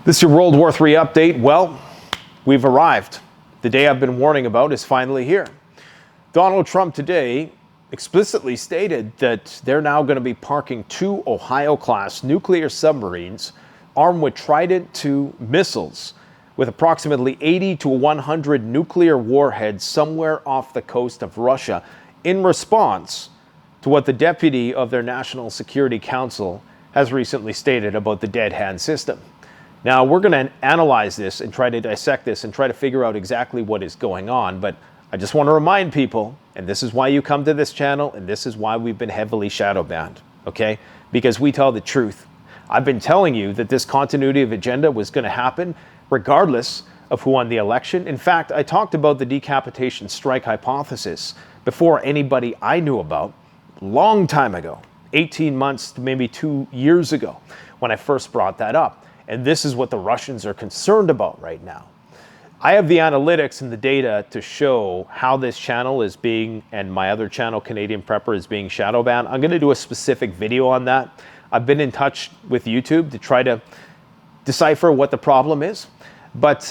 This is your World War III update. Well, we've arrived. The day I've been warning about is finally here. Donald Trump today explicitly stated that they're now going to be parking 2 Ohio-class nuclear submarines armed with Trident II missiles with approximately 80 to 100 nuclear warheads somewhere off the coast of Russia in response to what the deputy of their National Security Council has recently stated about the dead hand system. Now, we're going to analyze this and try to dissect this and try to figure out exactly what is going on. But I just want to remind people, and this is why you come to this channel, and this is why we've been heavily shadow banned, okay? Because we tell the truth. I've been telling you that this continuity of agenda was going to happen regardless of who won the election. In fact, I talked about the decapitation strike hypothesis before anybody I knew about, long time ago, 18 months to maybe 2 years ago, when I first brought that up. And this is what the Russians are concerned about right now. I have the analytics and the data to show how this channel is being, and my other channel, Canadian Prepper, is being shadow banned. I'm going to do a specific video on that. I've been in touch with YouTube to try to decipher what the problem is. But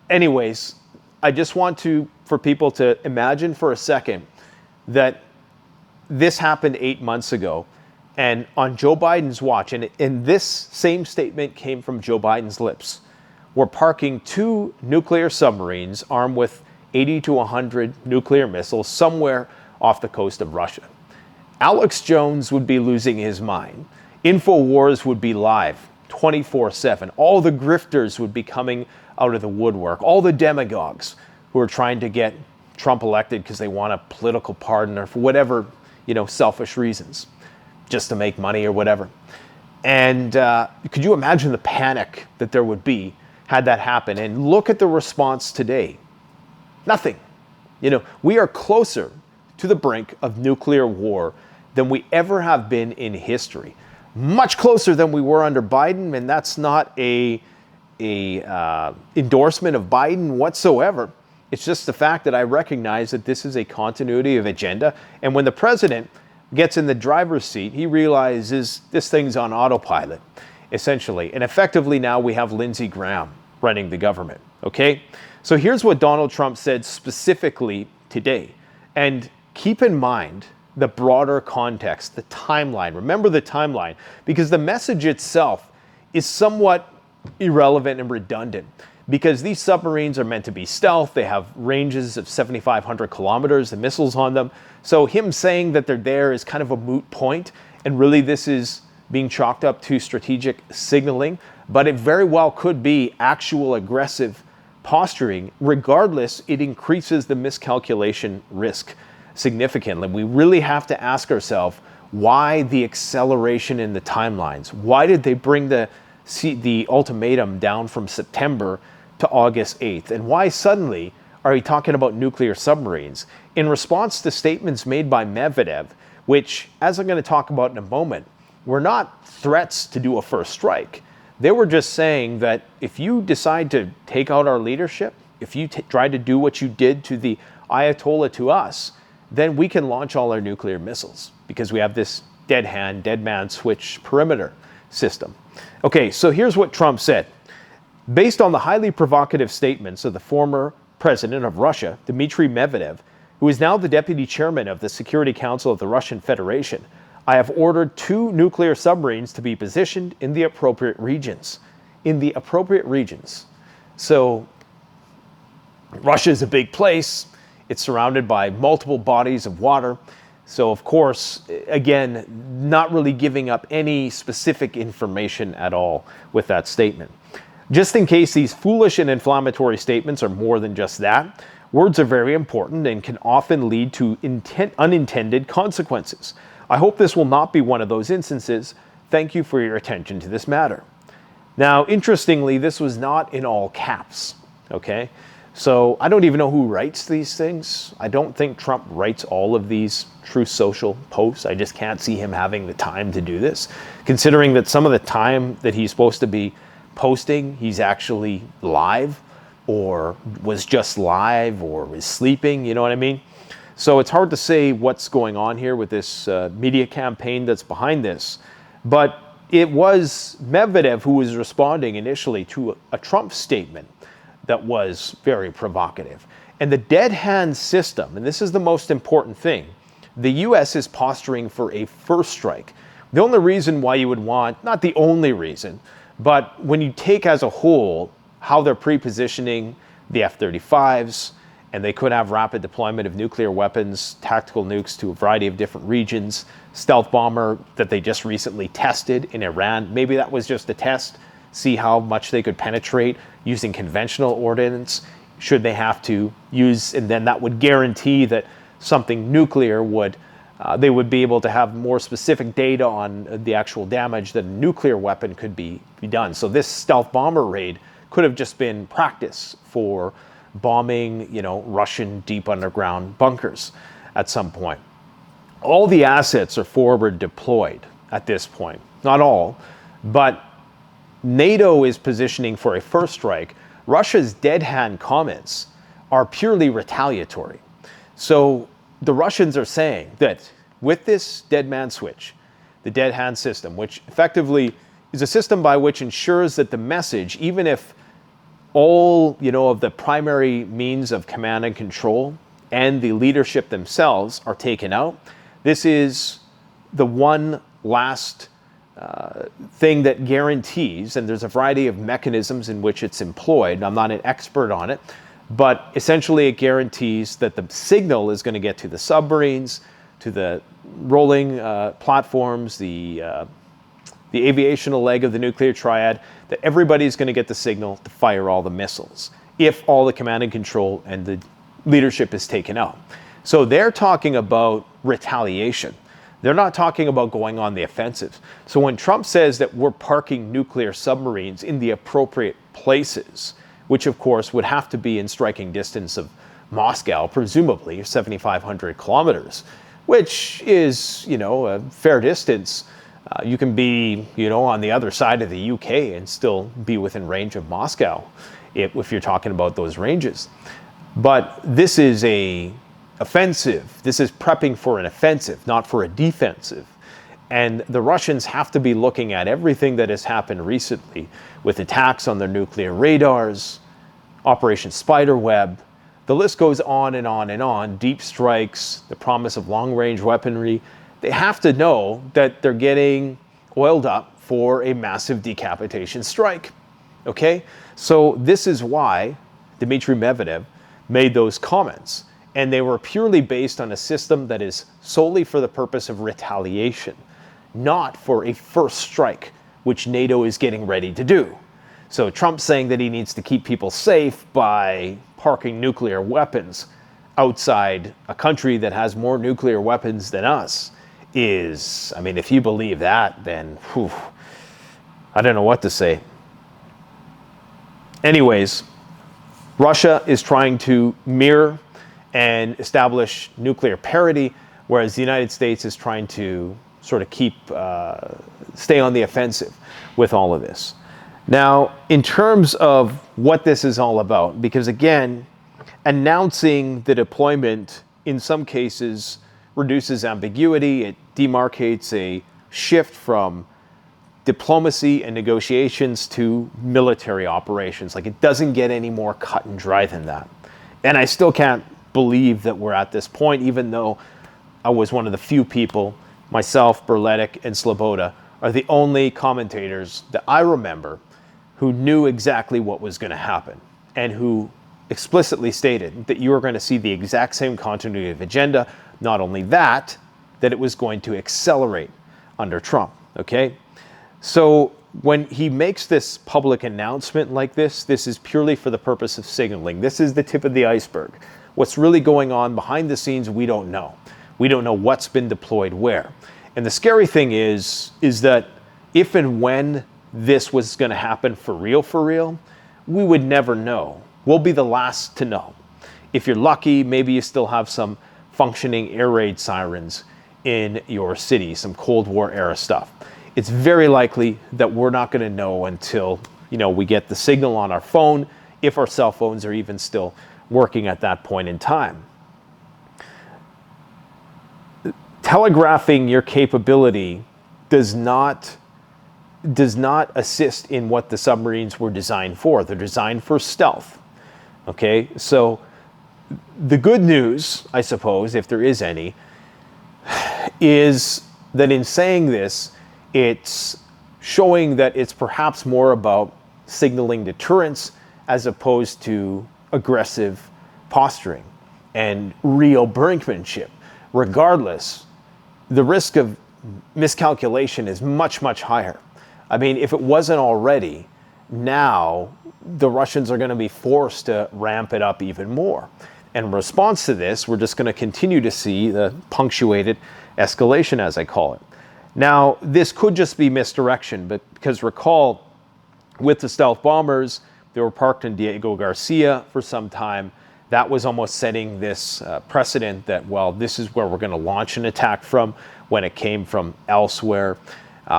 anyways, I just want for people to imagine for a second that this happened 8 months ago. And on Joe Biden's watch, and this same statement came from Joe Biden's lips, we're parking 2 nuclear submarines armed with 80 to 100 nuclear missiles somewhere off the coast of Russia. Alex Jones would be losing his mind. InfoWars would be live 24/7. All the grifters would be coming out of the woodwork. All the demagogues who are trying to get Trump elected because they want a political pardon or for whatever, selfish reasons, just to make money or whatever. And could you imagine the panic that there would be had that happen? And look at the response today. Nothing. We are closer to the brink of nuclear war than we ever have been in history. Much closer than we were under Biden, and that's not a endorsement of Biden whatsoever. It's just the fact that I recognize that this is a continuity of agenda. And when the president gets in the driver's seat, he realizes this thing's on autopilot, essentially. And effectively now we have Lindsey Graham running the government, okay? So here's what Donald Trump said specifically today. And keep in mind the broader context, the timeline. Remember the timeline, because the message itself is somewhat irrelevant and redundant. Because these submarines are meant to be stealth. They have ranges of 7,500 kilometers, the missiles on them. So him saying that they're there is kind of a moot point. And really this is being chalked up to strategic signaling. But it very well could be actual aggressive posturing. Regardless, it increases the miscalculation risk significantly. We really have to ask ourselves, why the acceleration in the timelines? Why did they bring the ultimatum down from September to August 8th? And why suddenly are we talking about nuclear submarines? In response to statements made by Medvedev, which, as I'm going to talk about in a moment, were not threats to do a first strike. They were just saying that if you decide to take out our leadership, if you try to do what you did to the Ayatollah to us, then we can launch all our nuclear missiles because we have this dead man switch perimeter system. Okay, so here's what Trump said. Based on the highly provocative statements of the former president of Russia, Dmitry Medvedev, who is now the deputy chairman of the Security Council of the Russian Federation, I have ordered 2 nuclear submarines to be positioned in the appropriate regions. In the appropriate regions. So Russia is a big place. It's surrounded by multiple bodies of water. So, of course, again, not really giving up any specific information at all with that statement. Just in case these foolish and inflammatory statements are more than just that, words are very important and can often lead to unintended consequences. I hope this will not be one of those instances. Thank you for your attention to this matter. Now, interestingly, this was not in all caps, okay? So I don't even know who writes these things. I don't think Trump writes all of these Truth Social posts. I just can't see him having the time to do this, considering that some of the time that he's supposed to be posting, he's actually live or was just live or is sleeping, you know what I mean? So it's hard to say what's going on here with this media campaign that's behind this. But it was Medvedev who was responding initially to a Trump statement that was very provocative. And the dead hand system, and this is the most important thing, the US is posturing for a first strike. The only reason why you would want, not the only reason, but when you take as a whole how they're pre-positioning the F-35s, and they could have rapid deployment of nuclear weapons, tactical nukes to a variety of different regions, stealth bomber that they just recently tested in Iran. Maybe that was just a test, see how much they could penetrate using conventional ordnance, should they have to use, and then that would guarantee that something nuclear would, they would be able to have more specific data on the actual damage that a nuclear weapon could be done. So this stealth bomber raid could have just been practice for bombing, Russian deep underground bunkers at some point. All the assets are forward deployed at this point. Not all, but NATO is positioning for a first strike. Russia's dead hand comments are purely retaliatory. So the Russians are saying that with this dead man switch, the dead hand system, which effectively is a system by which ensures that the message, even if all of the primary means of command and control and the leadership themselves are taken out, this is the one last thing that guarantees, and there's a variety of mechanisms in which it's employed. I'm not an expert on it, but essentially it guarantees that the signal is going to get to the submarines, to the rolling platforms, the aviational leg of the nuclear triad, that everybody's going to get the signal to fire all the missiles if all the command and control and the leadership is taken out. So they're talking about retaliation. They're not talking about going on the offensive. So when Trump says that we're parking nuclear submarines in the appropriate places, which of course would have to be in striking distance of Moscow, presumably 7,500 kilometers, which is, a fair distance. You can be, on the other side of the UK and still be within range of Moscow if you're talking about those ranges. But this is a offensive. This is prepping for an offensive, not for a defensive. And the Russians have to be looking at everything that has happened recently with attacks on their nuclear radars, Operation Spiderweb. The list goes on and on and on. Deep strikes, the promise of long-range weaponry. They have to know that they're getting oiled up for a massive decapitation strike. Okay? So this is why Dmitry Medvedev made those comments. And they were purely based on a system that is solely for the purpose of retaliation, not for a first strike, which NATO is getting ready to do. So Trump saying that he needs to keep people safe by parking nuclear weapons outside a country that has more nuclear weapons than us is, if you believe that, then I don't know what to say. Anyways, Russia is trying to mirror and establish nuclear parity, whereas the United States is trying to sort of stay on the offensive with all of this. Now, in terms of what this is all about, because again, announcing the deployment in some cases reduces ambiguity, it demarcates a shift from diplomacy and negotiations to military operations. Like, it doesn't get any more cut and dry than that. And I still can't believe that we're at this point, even though I was one of the few people, myself, Berletic, and Sloboda, are the only commentators that I remember who knew exactly what was going to happen and who explicitly stated that you were going to see the exact same continuity of agenda. Not only that, that it was going to accelerate under Trump, okay? So when he makes this public announcement like this is purely for the purpose of signaling. This is the tip of the iceberg. What's really going on behind the scenes, we don't know. We don't know what's been deployed where. And the scary thing is that if and when this was going to happen for real, we would never know. We'll be the last to know. If you're lucky, maybe you still have some functioning air raid sirens in your city, some Cold War era stuff. It's very likely that we're not going to know until, we get the signal on our phone, if our cell phones are even still working at that point in time. Telegraphing your capability does not does not assist in what the submarines were designed for. They're designed for stealth. Okay, so the good news, I suppose, if there is any, is that in saying this, it's showing that it's perhaps more about signaling deterrence as opposed to aggressive posturing and real brinkmanship. Regardless, the risk of miscalculation is much, much higher. I mean, if it wasn't already, now the Russians are going to be forced to ramp it up even more. And in response to this, we're just going to continue to see the punctuated escalation, as I call it. Now, this could just be misdirection, but because recall, with the stealth bombers, they were parked in Diego Garcia for some time. That was almost setting this precedent that, well, this is where we're going to launch an attack from when it came from elsewhere.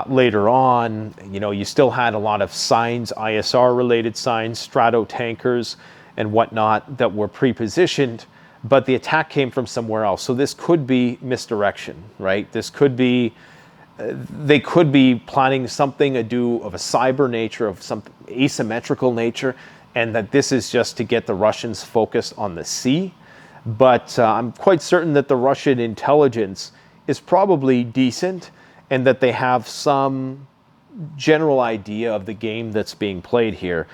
Later on, you still had a lot of signs, ISR-related signs, strato-tankers and whatnot that were pre-positioned, but the attack came from somewhere else. So this could be misdirection, right? This could be, they could be planning something ado of a cyber nature, of some asymmetrical nature, and that this is just to get the Russians focused on the sea. But I'm quite certain that the Russian intelligence is probably decent and that they have some general idea of the game that's being played here,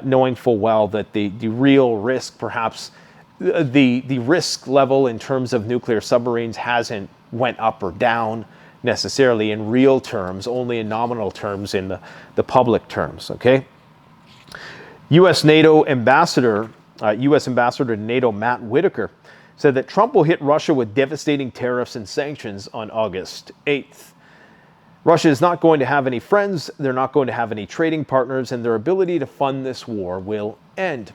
knowing full well that the real risk, perhaps the risk level in terms of nuclear submarines hasn't went up or down necessarily in real terms, only in nominal terms in the public terms, okay? U.S. Ambassador to NATO Matt Whitaker said that Trump will hit Russia with devastating tariffs and sanctions on August 8th. Russia is not going to have any friends, they're not going to have any trading partners, and their ability to fund this war will end.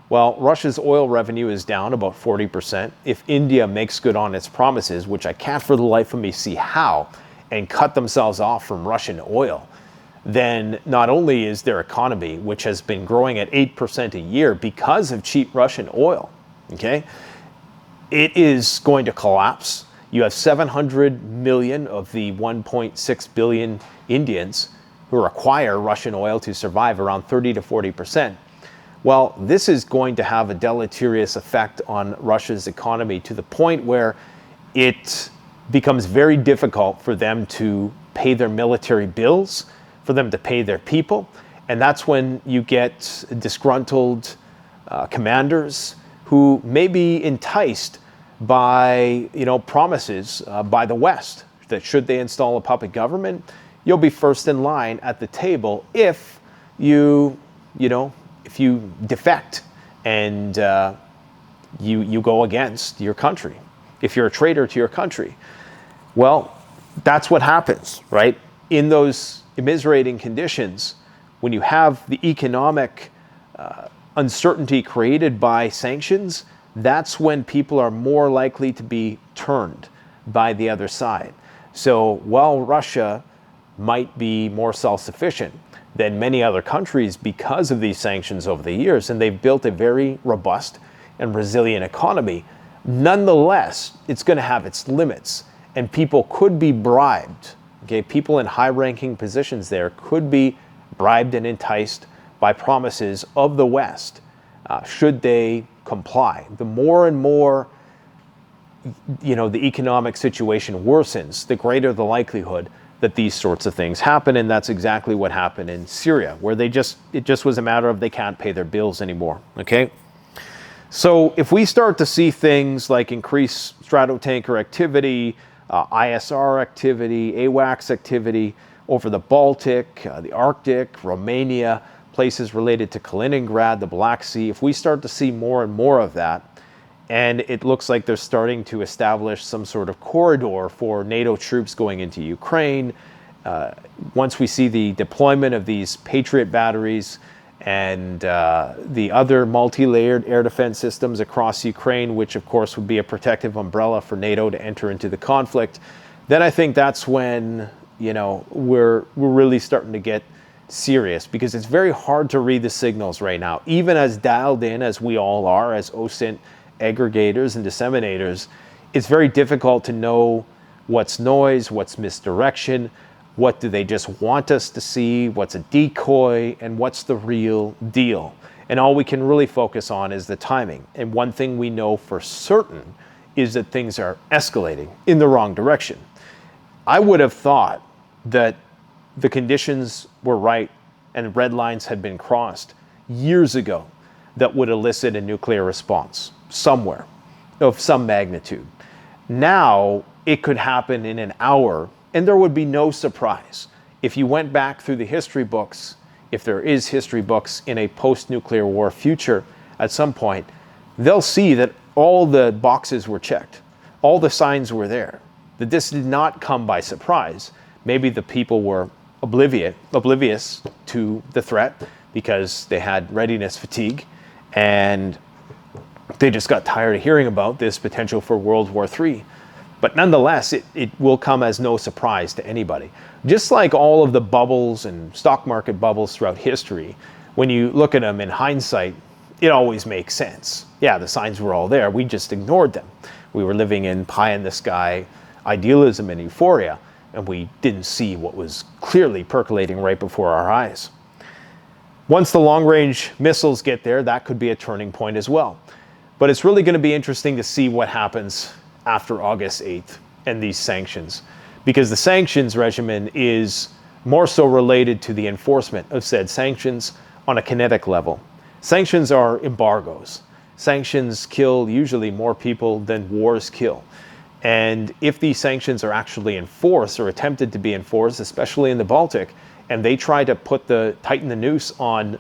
Well, Russia's oil revenue is down about 40%. If India makes good on its promises, which I can't for the life of me see how, and cut themselves off from Russian oil, then not only is their economy, which has been growing at 8% a year because of cheap Russian oil, okay, it is going to collapse. You have 700 million of the 1.6 billion Indians who require Russian oil to survive, around 30 to 40%. Well, this is going to have a deleterious effect on Russia's economy to the point where it becomes very difficult for them to pay their military bills, for them to pay their people. And that's when you get disgruntled commanders who may be enticed by promises by the West that should they install a puppet government, you'll be first in line at the table if you defect and you go against your country, if you're a traitor to your country. Well, that's what happens, right? In those immiserating conditions, when you have the economic uncertainty created by sanctions, that's when people are more likely to be turned by the other side. So while Russia might be more self-sufficient than many other countries because of these sanctions over the years, and they've built a very robust and resilient economy, nonetheless, it's going to have its limits, and people could be bribed. Okay, people in high-ranking positions there could be bribed and enticed by promises of the West should they comply. The more and more the economic situation worsens, the greater the likelihood that these sorts of things happen, and that's exactly what happened in Syria, where it just was a matter of they can't pay their bills anymore. Okay, so if we start to see things like increased stratotanker activity, ISR activity, AWACS activity over the Baltic, the Arctic, Romania, places related to Kaliningrad, the Black Sea, if we start to see more and more of that, and it looks like they're starting to establish some sort of corridor for NATO troops going into Ukraine, once we see the deployment of these Patriot batteries and the other multi-layered air defense systems across Ukraine, which of course would be a protective umbrella for NATO to enter into the conflict, then I think that's when we're really starting to get serious, because it's very hard to read the signals right now. Even as dialed in as we all are as OSINT aggregators and disseminators, it's very difficult to know what's noise, what's misdirection. What do they just want us to see? What's a decoy? And what's the real deal? And all we can really focus on is the timing. And one thing we know for certain is that things are escalating in the wrong direction. I would have thought that the conditions were right and red lines had been crossed years ago that would elicit a nuclear response somewhere of some magnitude. Now it could happen in an hour, and there would be no surprise. If you went back through the history books, if there is history books in a post-nuclear war future at some point, they'll see that all the boxes were checked. All the signs were there. That this did not come by surprise. Maybe the people were oblivious to the threat because they had readiness fatigue and they just got tired of hearing about this potential for World War III. But nonetheless, it will come as no surprise to anybody. Just like all of the bubbles and stock market bubbles throughout history, when you look at them in hindsight, it always makes sense. Yeah, the signs were all there. We just ignored them. We were living in pie-in-the-sky idealism and euphoria, and we didn't see what was clearly percolating right before our eyes. Once the long-range missiles get there, that could be a turning point as well. But it's really going to be interesting to see what happens after August 8th and these sanctions, because the sanctions regimen is more so related to the enforcement of said sanctions on a kinetic level. Sanctions are embargoes. Sanctions kill usually more people than wars kill. And if these sanctions are actually enforced or attempted to be enforced, especially in the Baltic, and they try to tighten the noose on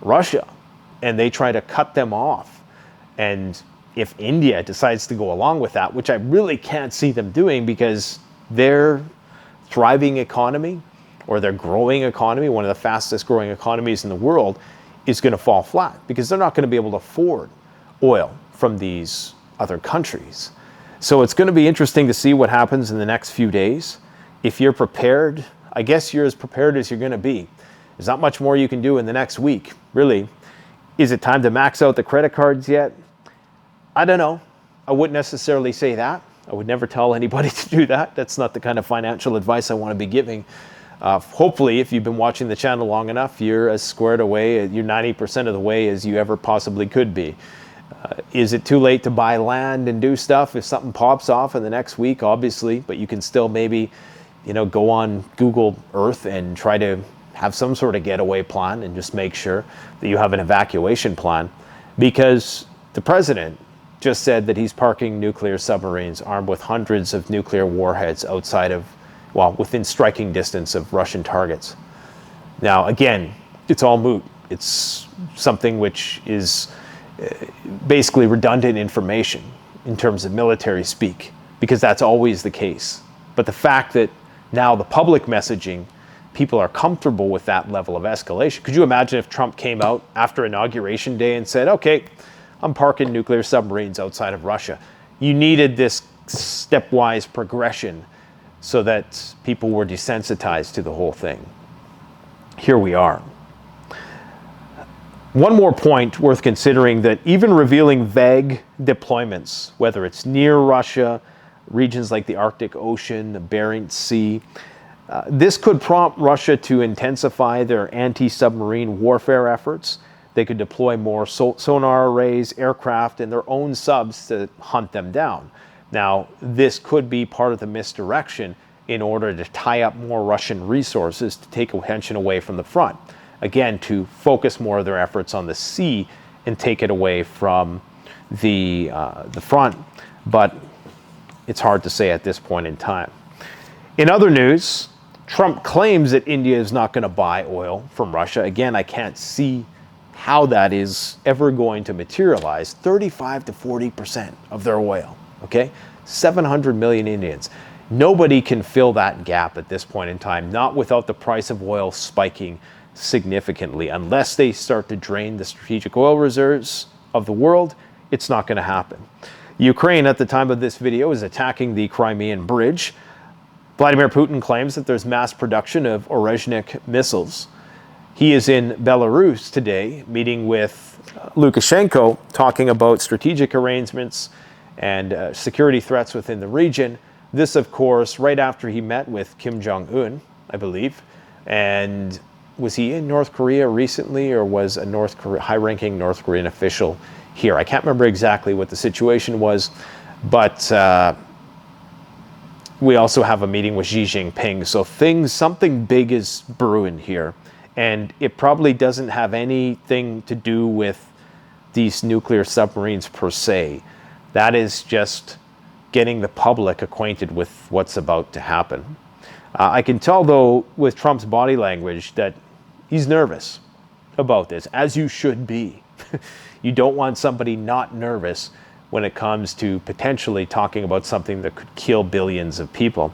Russia, and they try to cut them off, and if India decides to go along with that, which I really can't see them doing because their thriving economy or their growing economy, one of the fastest growing economies in the world, is going to fall flat because they're not going to be able to afford oil from these other countries. So it's going to be interesting to see what happens in the next few days. If you're prepared, I guess you're as prepared as you're going to be. There's not much more you can do in the next week, really. Is it time to max out the credit cards yet? I don't know. I wouldn't necessarily say that. I would never tell anybody to do that. That's not the kind of financial advice I want to be giving. Hopefully, if you've been watching the channel long enough, you're as squared away, you're 90% of the way as you ever possibly could be. Is it too late to buy land and do stuff if something pops off in the next week? Obviously, but you can still maybe, go on Google Earth and try to have some sort of getaway plan and just make sure that you have an evacuation plan, because the president just said that he's parking nuclear submarines armed with hundreds of nuclear warheads within striking distance of Russian targets. Now, again, it's all moot. It's something which is basically redundant information in terms of military speak, because that's always the case. But the fact that now the public messaging, people are comfortable with that level of escalation. Could you imagine if Trump came out after Inauguration Day and said, okay, I'm parking nuclear submarines outside of Russia? You needed this stepwise progression so that people were desensitized to the whole thing. Here we are. One more point worth considering, that even revealing vague deployments, whether it's near Russia, regions like the Arctic Ocean, the Bering Sea, this could prompt Russia to intensify their anti-submarine warfare efforts. They could deploy more sonar arrays, aircraft, and their own subs to hunt them down. Now, this could be part of the misdirection in order to tie up more Russian resources to take attention away from the front. Again, to focus more of their efforts on the sea and take it away from the front. But it's hard to say at this point in time. In other news, Trump claims that India is not going to buy oil from Russia. Again, I can't see how that is ever going to materialize. 35 to 40% of their oil, okay? 700 million Indians. Nobody can fill that gap at this point in time, not without the price of oil spiking significantly. Unless they start to drain the strategic oil reserves of the world, it's not going to happen. Ukraine, at the time of this video, is attacking the Crimean Bridge. Vladimir Putin claims that there's mass production of Orezhnik missiles. He is in Belarus today, meeting with Lukashenko, talking about strategic arrangements and security threats within the region. This, of course, right after he met with Kim Jong-un. I believe. And was he in North Korea recently, or was a high-ranking North Korean official here? I can't remember exactly what the situation was, but we also have a meeting with Xi Jinping. So something big is brewing here. And it probably doesn't have anything to do with these nuclear submarines per se. That is just getting the public acquainted with what's about to happen. I can tell, though, with Trump's body language that he's nervous about this, as you should be. You don't want somebody not nervous when it comes to potentially talking about something that could kill billions of people.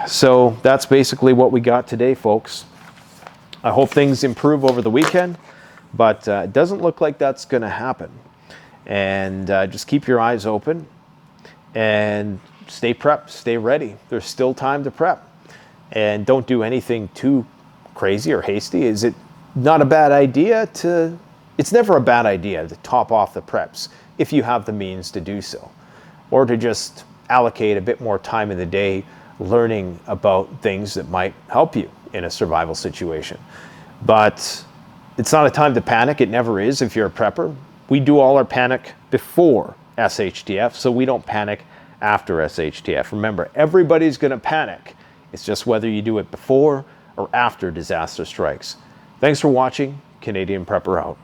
So that's basically what we got today, folks. I hope things improve over the weekend, but it doesn't look like that's going to happen. And just keep your eyes open and stay prepped, stay ready. There's still time to prep. And don't do anything too crazy or hasty. Is it not a bad idea to... It's never a bad idea to top off the preps if you have the means to do so, or to just allocate a bit more time in the day learning about things that might help you in a survival situation. But it's not a time to panic. It never is if you're a prepper. We do all our panic before SHTF, so we don't panic after SHTF. Remember, everybody's going to panic. It's just whether you do it before or after disaster strikes. Thanks for watching. Canadian Prepper out.